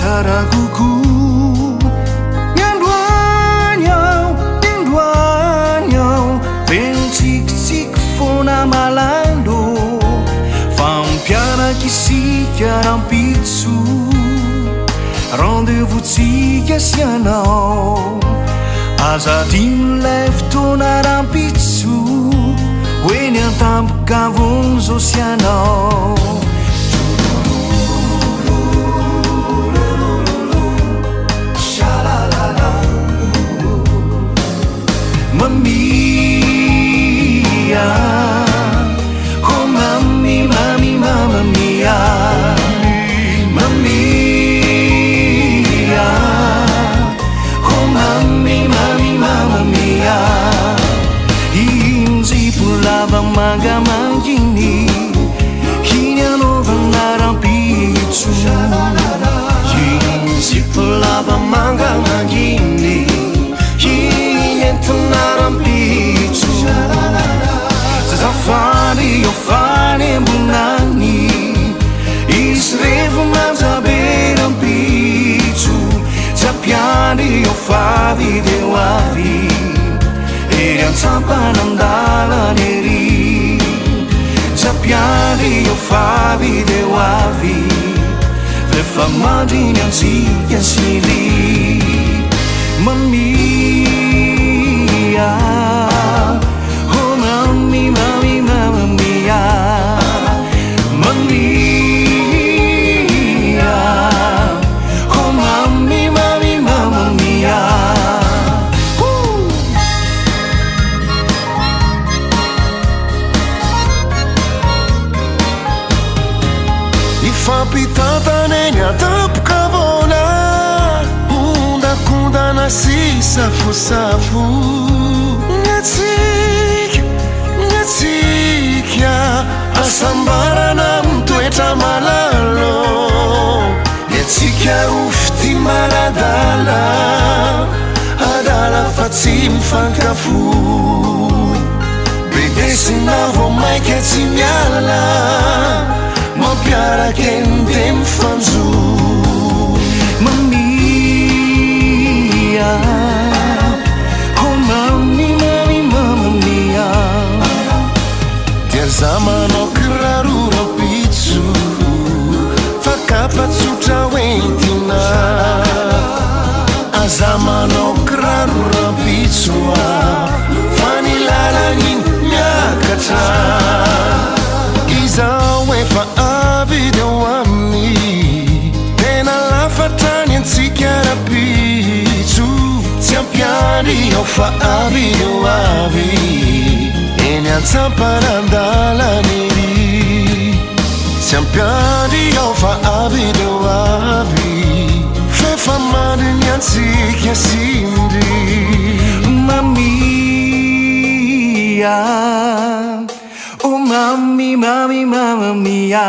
saraguku Nyanduanyao Ventsik fona malando Fampianaky isika rampitso Rendez-vous-tsika sianao Azadin'ilay fotoana rampitso Hoe ny antampoka vonzo sianao Mamia, oh mami, mami, mamma mia, mamia, oh mami, mami, mamma mia. Inzipo lava manga mangini, hinianovana rampitso. Inzipo lava manga mangini. Rampitso Zazafany io fany ambonany Isy revo manjabe rampitso Japiany io favy deo avy Ery antsampana andalana ery Japiany io favy deo avy Rehefa mandriny antsika sily Mamia, oh mami, mami, mamma mia, mamia, oh mami, mami, mamma mia. Ifampitantana eny an-tampoka vona Ondakondana sy safosafo Ngatsika asambarana mitoetra malalo Ngatsika ofty maladala Adala fa tsy mifankafo Bedesina vo maika tsy miala Mampiaraka ende mifanjo Mamia Oh mami, mami, mamma mia Tiazamanao kiraro rampitso Fakapatsotra hoentina Azamanao kiraro rampitso Fa ny lalany miakatra Izao efa avy deo aminy Tena lafatrany antsika rampitso Tsy ampiany ao fa avy deo avy Eny antsampana andalana ery Tsy ampiany ao fa avy deo avy Fefa mandriny antsika sindry Mamia, oh mami, mami, mamma mia